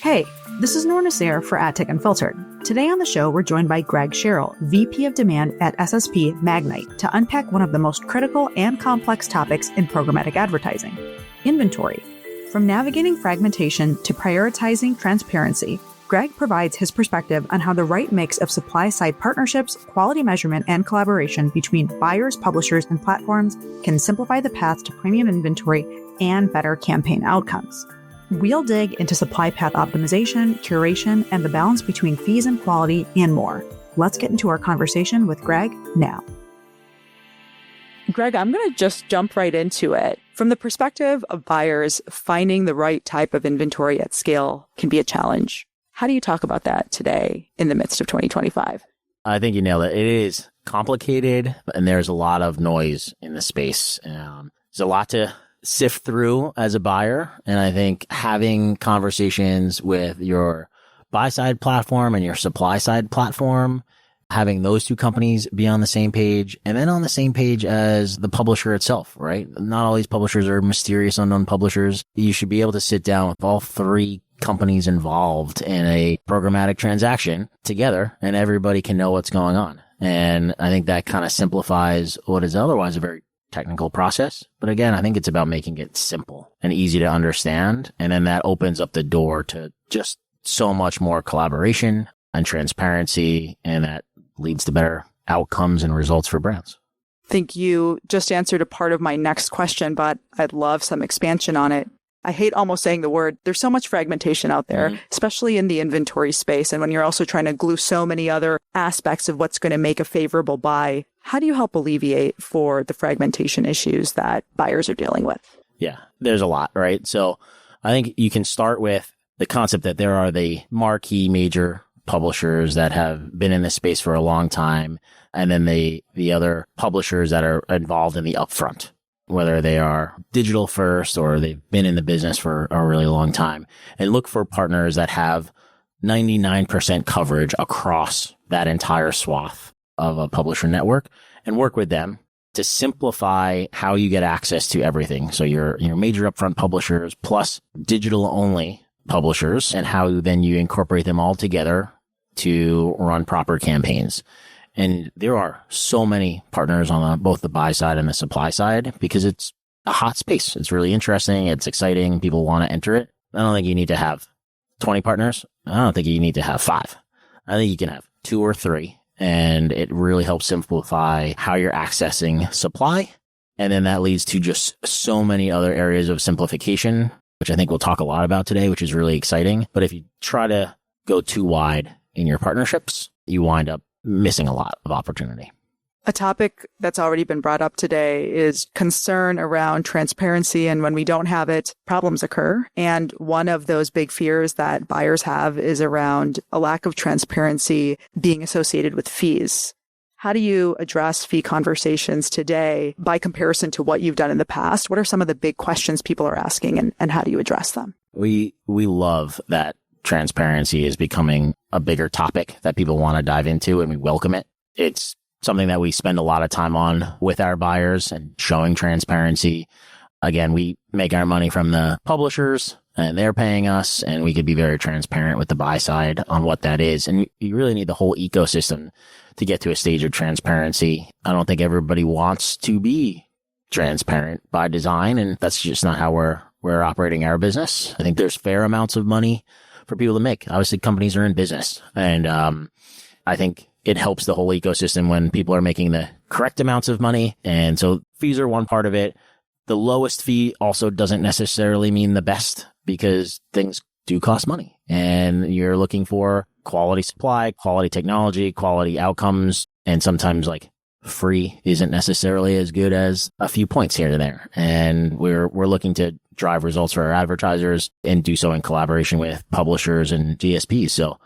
Hey, this is Noor Nasser for AdTech Unfiltered. Today on the show, we're joined by Greg Sherrill, VP of Demand at SSP Magnite, to unpack one of the most critical and complex topics in programmatic advertising, inventory. From navigating fragmentation to prioritizing transparency, Greg provides his perspective on how the right mix of supply-side partnerships, quality measurement, and collaboration between buyers, publishers, and platforms can simplify the path to premium inventory and better campaign outcomes. We'll dig into supply path optimization, curation, and the balance between fees and quality, and more. Let's get into our conversation with Greg now. Greg, I'm going to just jump right into it. From the perspective of buyers, finding the right type of inventory at scale can be a challenge. How do you talk about that today in the midst of 2025? I think you nailed it. It is complicated, and there's a lot of noise in the space. There's a lot to sift through as a buyer. And I think having conversations with your buy side platform and your supply side platform, having those two companies be on the same page and then on the same page as the publisher itself, right? Not all these publishers are mysterious unknown publishers. You should be able to sit down with all three companies involved in a programmatic transaction together and everybody can know what's going on. And I think that kind of simplifies what is otherwise a very technical process. But again, I think it's about making it simple and easy to understand. And then that opens up the door to just so much more collaboration and transparency. And that leads to better outcomes and results for brands. I think you just answered a part of my next question, but I'd love some expansion on it. I hate almost saying the word. There's so much fragmentation out there, especially in the inventory space. And when you're also trying to glue so many other aspects of what's going to make a favorable buy, how do you help alleviate for the fragmentation issues that buyers are dealing with? Yeah, there's a lot, right? So I think you can start with the concept that there are the marquee major publishers that have been in this space for a long time, and then the other publishers that are involved in the upfront, whether they are digital first or they've been in the business for a really long time, and look for partners that have 99% coverage across that entire swath of a publisher network and work with them to simplify how you get access to everything. So your major upfront publishers plus digital only publishers and how then you incorporate them all together to run proper campaigns. And there are so many partners on both the buy side and the supply side because it's a hot space. It's really interesting. It's exciting. People want to enter it. I don't think you need to have 20 partners. I don't think you need to have 5. I think you can have 2 or 3. And it really helps simplify how you're accessing supply. And then that leads to just so many other areas of simplification, which I think we'll talk a lot about today, which is really exciting. But if you try to go too wide in your partnerships, you wind up missing a lot of opportunity. A topic that's already been brought up today is concern around transparency. And when we don't have it, problems occur. And one of those big fears that buyers have is around a lack of transparency being associated with fees. How do you address fee conversations today by comparison to what you've done in the past? What are some of the big questions people are asking and how do you address them? We love that transparency is becoming a bigger topic that people want to dive into, and we welcome it. It's something that we spend a lot of time on with our buyers and showing transparency. Again, we make our money from the publishers and they're paying us, and we could be very transparent with the buy side on what that is. And you really need the whole ecosystem to get to a stage of transparency. I don't think everybody wants to be transparent by design, and that's just not how we're operating our business. I think there's fair amounts of money for people to make. Obviously, companies are in business, and I think it helps the whole ecosystem when people are making the correct amounts of money. And so fees are one part of it. The lowest fee also doesn't necessarily mean the best because things do cost money and you're looking for quality supply, quality technology, quality outcomes. And sometimes like free isn't necessarily as good as a few points here and there. And we're looking to drive results for our advertisers and do so in collaboration with publishers and GSPs. So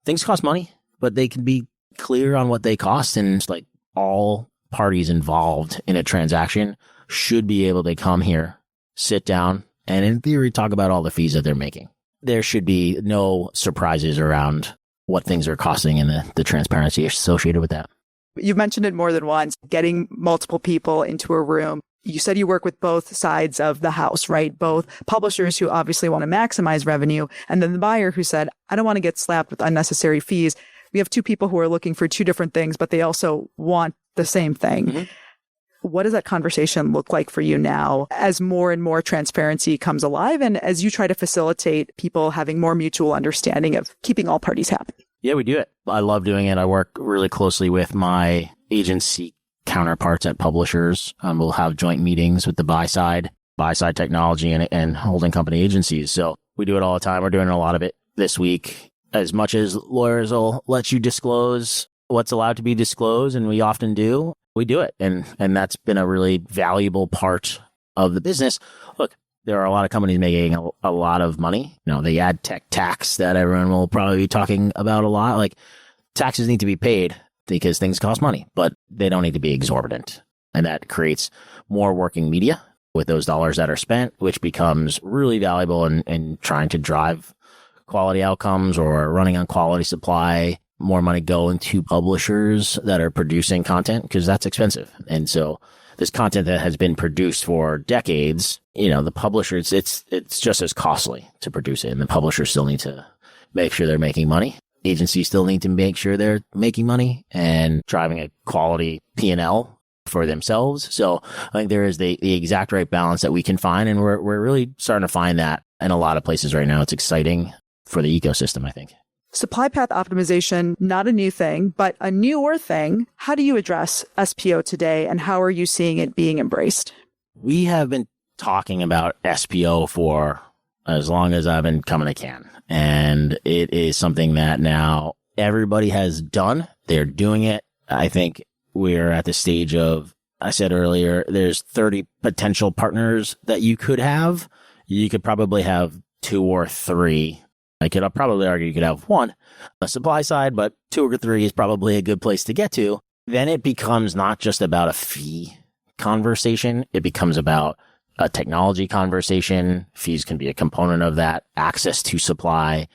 things cost money, but they can be clear on what they cost, and it's like all parties involved in a transaction should be able to come here, sit down, and in theory talk about all the fees that they're making. There should be no surprises around what things are costing and the transparency associated with that. You've mentioned it more than once, getting multiple people into a room. You said you work with both sides of the house, right? Both publishers who obviously want to maximize revenue, and then the buyer who said, I don't want to get slapped with unnecessary fees. We have two people who are looking for two different things, but they also want the same thing. Mm-hmm. What does that conversation look like for you now as more and more transparency comes alive and as you try to facilitate people having more mutual understanding of keeping all parties happy? Yeah, we do it. I love doing it. I work really closely with my agency counterparts at publishers. We'll have joint meetings with the buy side technology and holding company agencies. So we do it all the time. We're doing a lot of it this week. As much as lawyers will let you disclose what's allowed to be disclosed, and we often do, we do it. And that's been a really valuable part of the business. Look, there are a lot of companies making a lot of money. You know, the AdTech tax that everyone will probably be talking about a lot. Like, taxes need to be paid because things cost money, but they don't need to be exorbitant. And that creates more working media with those dollars that are spent, which becomes really valuable in trying to drive quality outcomes or running on quality supply. More money going to publishers that are producing content because that's expensive. And so this content that has been produced for decades, you know, the publishers, it's just as costly to produce it. And the publishers still need to make sure they're making money. Agencies still need to make sure they're making money and driving a quality P&L for themselves. So I think there is the exact right balance that we can find. And we're really starting to find that in a lot of places right now. It's exciting for the ecosystem, I think. Supply path optimization, not a new thing, but a newer thing. How do you address SPO today, and how are you seeing it being embraced? We have been talking about SPO for as long as I've been coming to Cannes, and it is something that now everybody has done. They're doing it. I think we're at the stage of, I said earlier, there's 30 potential partners that you could have. You could probably have 2 or 3. I could probably argue you could have 1 on the supply side, but 2 or 3 is probably a good place to get to. Then it becomes not just about a fee conversation. It becomes about a technology conversation. Fees can be a component of that. Access to supply.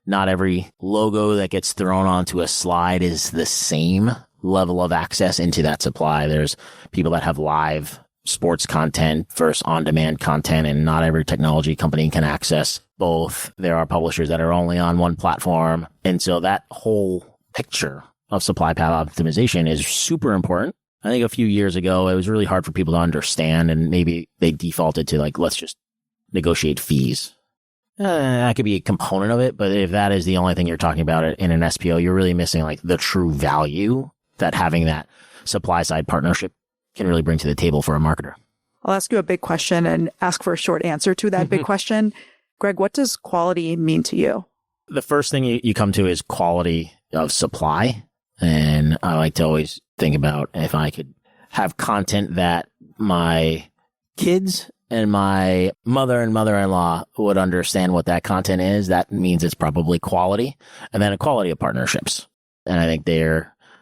Not every logo that gets thrown onto a slide is the same level of access into that supply. There's people that have live sports content versus on-demand content, and not every technology company can access both. There are publishers that are only on one platform. And so that whole picture of supply path optimization is super important. I think a few years ago, it was really hard for people to understand, and maybe they defaulted to like, let's just negotiate fees. That could be a component of it, but if that is the only thing you're talking about in an SPO, you're really missing like the true value that having that supply side partnership can really bring to the table for a marketer. I'll ask you a big question and ask for a short answer to that big question. Greg, what does quality mean to you? The first thing you come to is quality of supply. And I like to always think about if I could have content that my kids and my mother and mother-in-law would understand what that content is, that means it's probably quality. And then a quality of partnerships. And I think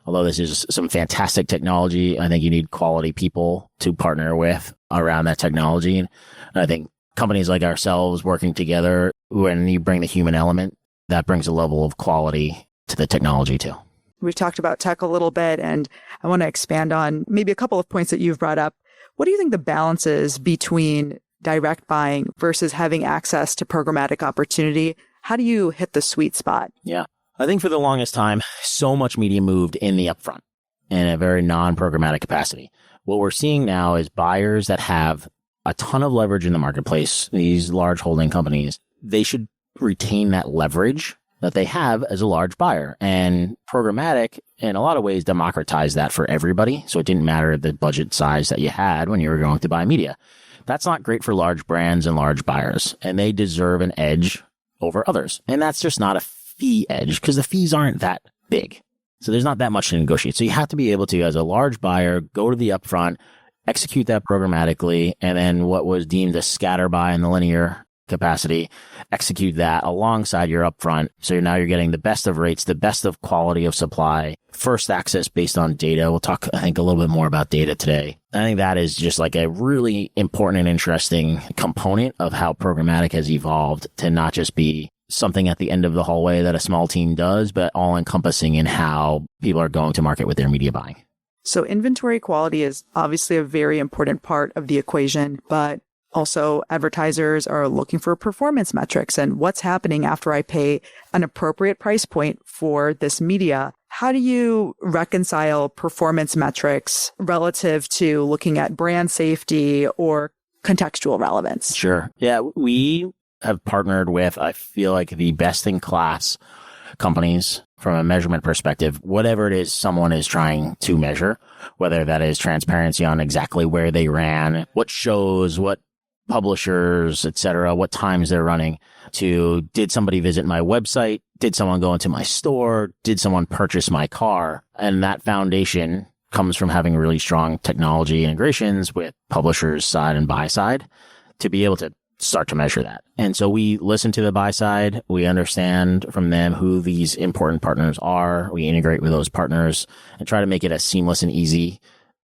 although this is some fantastic technology, I think you need quality people to partner with around that technology. And I think companies like ourselves working together, when you bring the human element, that brings a level of quality to the technology too. We've talked about tech a little bit, and I want to expand on maybe a couple of points that you've brought up. What do you think the balance is between direct buying versus having access to programmatic opportunity? How do you hit the sweet spot? Yeah. I think for the longest time, so much media moved in the upfront in a very non-programmatic capacity. What we're seeing now is buyers that have a ton of leverage in the marketplace, these large holding companies, they should retain that leverage that they have as a large buyer. And programmatic, in a lot of ways, democratized that for everybody. So it didn't matter the budget size that you had when you were going to buy media. That's not great for large brands and large buyers, and they deserve an edge over others. And that's just not a fee edge because the fees aren't that big. So there's not that much to negotiate. So you have to be able to, as a large buyer, go to the upfront, execute that programmatically, and then what was deemed a scatter buy in the linear capacity, execute that alongside your upfront. So now you're getting the best of rates, the best of quality of supply, first access based on data. We'll talk, I think, a little bit more about data today. I think that is just like a really important and interesting component of how programmatic has evolved to not just be something at the end of the hallway that a small team does, but all encompassing in how people are going to market with their media buying. So inventory quality is obviously a very important part of the equation, but also advertisers are looking for performance metrics and what's happening after I pay an appropriate price point for this media. How do you reconcile performance metrics relative to looking at brand safety or contextual relevance? Sure. Yeah, we have partnered with, I feel like, the best in class companies from a measurement perspective, whatever it is someone is trying to measure, whether that is transparency on exactly where they ran, what shows, what publishers, etc., what times they're running, to did somebody visit my website? Did someone go into my store? Did someone purchase my car? And that foundation comes from having really strong technology integrations with publishers side and buy side to be able to start to measure that. And so we listen to the buy side. We understand from them who these important partners are. We integrate with those partners and try to make it as seamless and easy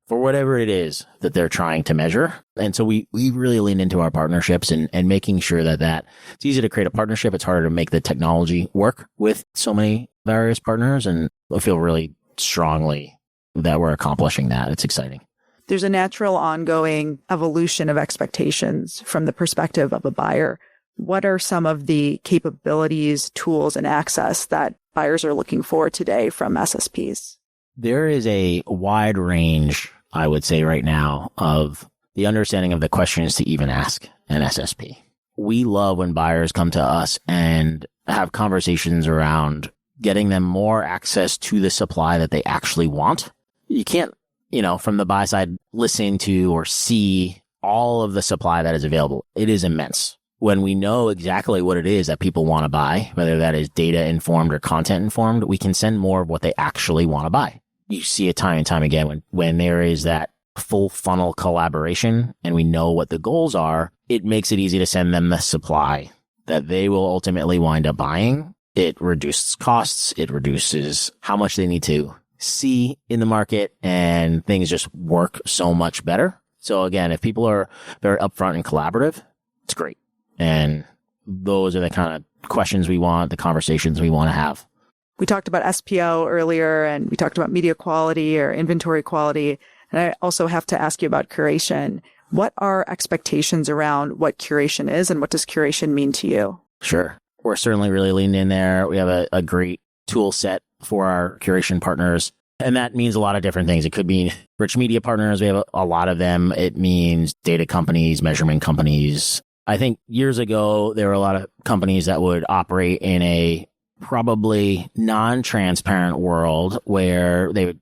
for whatever it is that they're trying to measure. And so we really lean into our partnerships and making sure that it's easy to create a partnership. It's harder to make the technology work with so many various partners. And I feel really strongly that we're accomplishing that. It's exciting. There's a natural ongoing evolution of expectations from the perspective of a buyer. What are some of the capabilities, tools, and access that buyers are looking for today from SSPs? There is a wide range, I would say right now, of the understanding of the questions to even ask an SSP. We love when buyers come to us and have conversations around getting them more access to the supply that they actually want. You can't, from the buy side, listen to or see all of the supply that is available. It is immense. When we know exactly what it is that people want to buy, whether that is data informed or content informed, we can send more of what they actually want to buy. You see it time and time again when there is that full funnel collaboration and we know what the goals are, it makes it easy to send them the supply that they will ultimately wind up buying. It reduces costs. It reduces how much they need to see in the market, and things just work so much better. So again, if people are very upfront and collaborative, it's great. And those are the kind of questions we want, the conversations we want to have. We talked about SPO earlier, and we talked about media quality or inventory quality. And I also have to ask you about curation. What are expectations around what curation is, and what does curation mean to you? Sure. We're certainly really leaning in there. We have a great tool set for our curation partners. And that means a lot of different things. It could mean rich media partners. We have a lot of them. It means data companies, measurement companies. I think years ago, there were a lot of companies that would operate in a probably non-transparent world where they would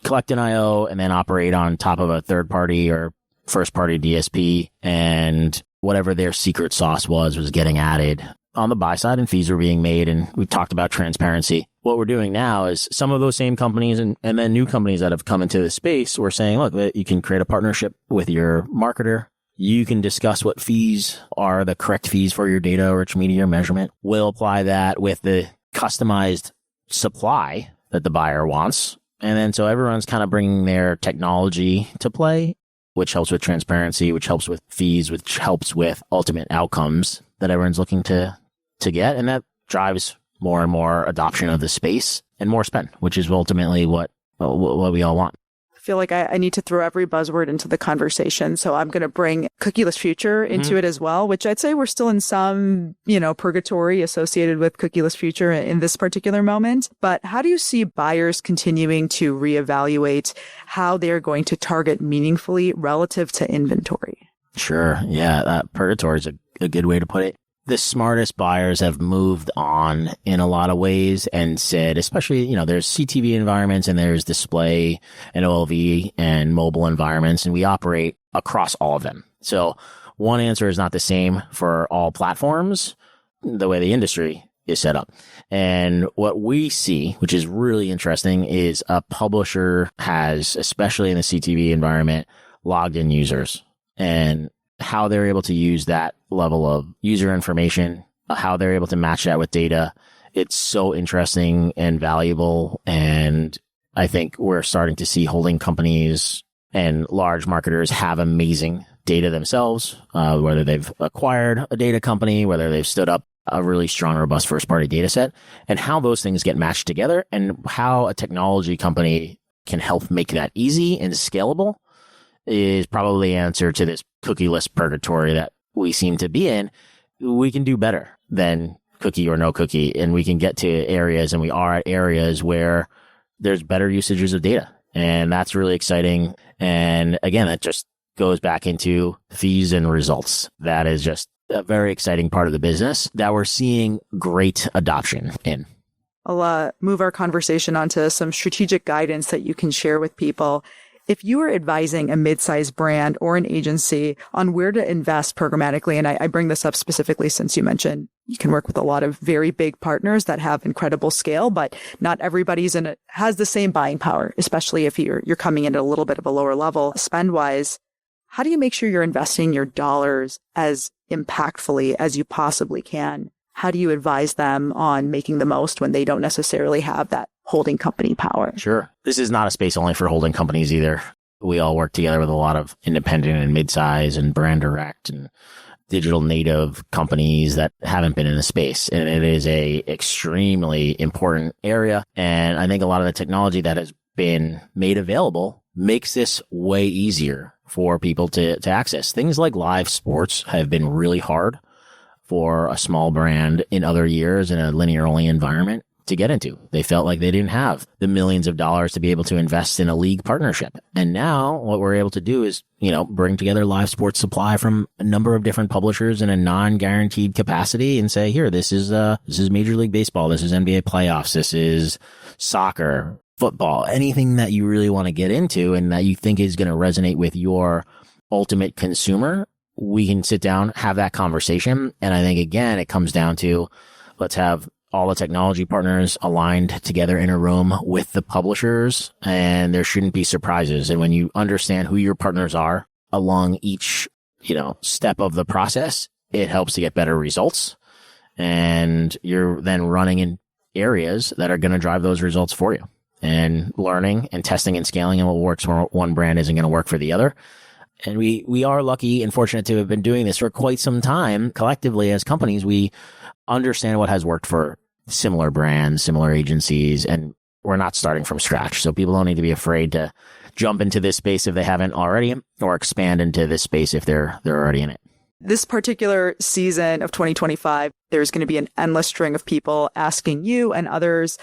collect an IO and then operate on top of a third party or first party DSP, and whatever their secret sauce was getting added on the buy side and fees were being made. And we talked about transparency. What we're doing now is some of those same companies and then new companies that have come into the space, we're saying, look, you can create a partnership with your marketer. You can discuss what fees are the correct fees for your data, rich media measurement. We'll apply that with the customized supply that the buyer wants. And then so everyone's kind of bringing their technology to play, which helps with transparency, which helps with fees, which helps with ultimate outcomes that everyone's looking to get. And that drives more and more adoption of the space and more spend, which is ultimately what we all want. I feel like I need to throw every buzzword into the conversation. So I'm going to bring cookieless future into it as well, which I'd say we're still in some, purgatory associated with cookieless future in this particular moment. But how do you see buyers continuing to reevaluate how they're going to target meaningfully relative to inventory? Sure. Yeah. Purgatory is a good way to put it. The smartest buyers have moved on in a lot of ways and said, especially, there's CTV environments and there's display and OLV and mobile environments, and we operate across all of them. So one answer is not the same for all platforms, the way the industry is set up. And what we see, which is really interesting, is a publisher has, especially in the CTV environment, logged in users, and how they're able to use that level of user information, how they're able to match that with data. It's so interesting and valuable. And I think we're starting to see holding companies and large marketers have amazing data themselves, whether they've acquired a data company, whether they've stood up a really strong, robust first party data set, and how those things get matched together and how a technology company can help make that easy and scalable is probably the answer to this cookieless purgatory that we seem to be in. We can do better than cookie or no cookie, and we can get to areas, and we are at areas where there's better usages of data. And that's really exciting. And again, that just goes back into fees and results. That is just a very exciting part of the business that we're seeing great adoption in. I'll move our conversation onto some strategic guidance that you can share with people. If you are advising a mid-sized brand or an agency on where to invest programmatically, and I bring this up specifically since you mentioned you can work with a lot of very big partners that have incredible scale, but not everybody's has the same buying power, especially if you're coming in at a little bit of a lower level spend-wise. How do you make sure you're investing your dollars as impactfully as you possibly can? How do you advise them on making the most when they don't necessarily have that holding company power? Sure. This is not a space only for holding companies either. We all work together with a lot of independent and mid-size and brand direct and digital native companies that haven't been in the space. And it is a extremely important area. And I think a lot of the technology that has been made available makes this way easier for people to access. Things like live sports have been really hard for a small brand in other years in a linear only environment to get into. They felt like they didn't have the millions of dollars to be able to invest in a league partnership. And now what we're able to do is, bring together live sports supply from a number of different publishers in a non-guaranteed capacity and say, here, this is Major League Baseball. This is NBA playoffs. This is soccer, football, anything that you really want to get into and that you think is going to resonate with your ultimate consumer. We can sit down, have that conversation. And I think, again, it comes down to let's have all the technology partners aligned together in a room with the publishers, and there shouldn't be surprises. And when you understand who your partners are along each, step of the process, it helps to get better results. And you're then running in areas that are going to drive those results for you and learning and testing and scaling, and what works for one brand isn't going to work for the other. And we are lucky and fortunate to have been doing this for quite some time. Collectively, as companies, we understand what has worked for similar brands, similar agencies, and we're not starting from scratch. So people don't need to be afraid to jump into this space if they haven't already, or expand into this space if they're already in it. This particular season of 2025, there's going to be an endless string of people asking you and others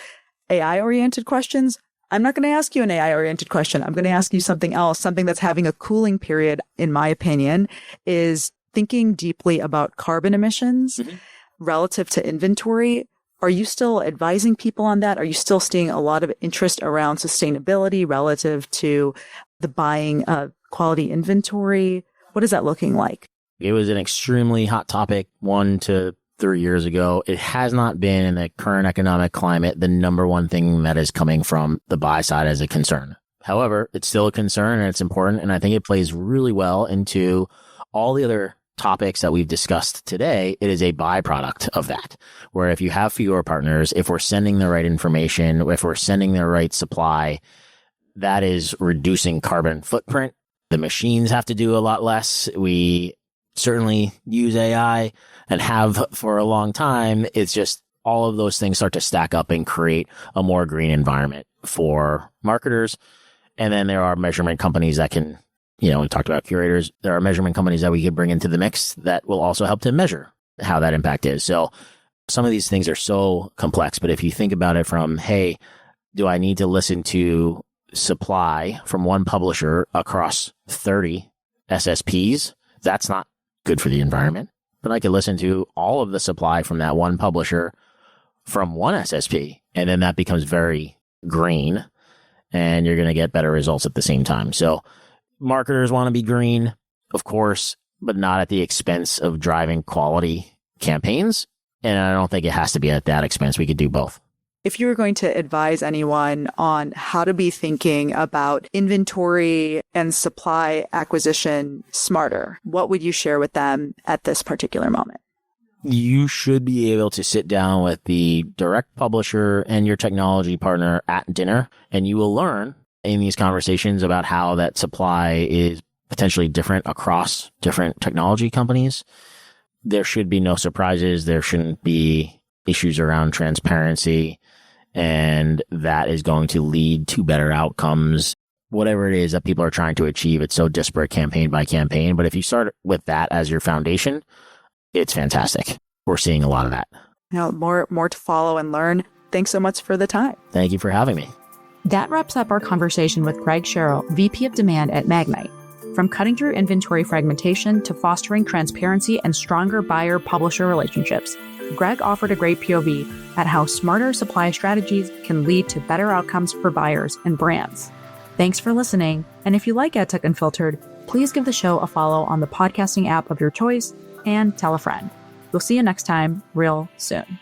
AI-oriented questions. I'm not going to ask you an AI-oriented question. I'm going to ask you something else. Something that's having a cooling period, in my opinion, is thinking deeply about carbon emissions relative to inventory. Are you still advising people on that? Are you still seeing a lot of interest around sustainability relative to the buying of quality inventory? What is that looking like? It was an extremely hot topic 1 to 3 years ago. It has not been, in the current economic climate, the number one thing that is coming from the buy side as a concern. However, it's still a concern and it's important. And I think it plays really well into all the other topics that we've discussed today. It is a byproduct of that, where if you have fewer partners, if we're sending the right information, if we're sending the right supply, that is reducing carbon footprint. The machines have to do a lot less. We certainly use AI and have for a long time. It's just all of those things start to stack up and create a more green environment for marketers. And then there are measurement companies that can, we talked about curators. There are measurement companies that we could bring into the mix that will also help to measure how that impact is. So some of these things are so complex, but if you think about it from, hey, do I need to listen to supply from one publisher across 30 SSPs? That's not good for the environment. But I could listen to all of the supply from that one publisher from one SSP, and then that becomes very green, and you're going to get better results at the same time. So marketers want to be green, of course, but not at the expense of driving quality campaigns. And I don't think it has to be at that expense. We could do both. If you were going to advise anyone on how to be thinking about inventory and supply acquisition smarter, what would you share with them at this particular moment? You should be able to sit down with the direct publisher and your technology partner at dinner, and you will learn in these conversations about how that supply is potentially different across different technology companies. There should be no surprises. There shouldn't be issues around transparency. and that is going to lead to better outcomes. Whatever it is that people are trying to achieve, it's so disparate campaign by campaign. But if you start with that as your foundation, it's fantastic. We're seeing a lot of that. More to follow and learn. Thanks so much for the time. Thank you for having me. That wraps up our conversation with Greg Sherrill, VP of Demand at Magnite. From cutting through inventory fragmentation to fostering transparency and stronger buyer-publisher relationships, Greg offered a great POV at how smarter supply strategies can lead to better outcomes for buyers and brands. Thanks for listening, and if you like AdTech Unfiltered, please give the show a follow on the podcasting app of your choice and tell a friend. We'll see you next time, real soon.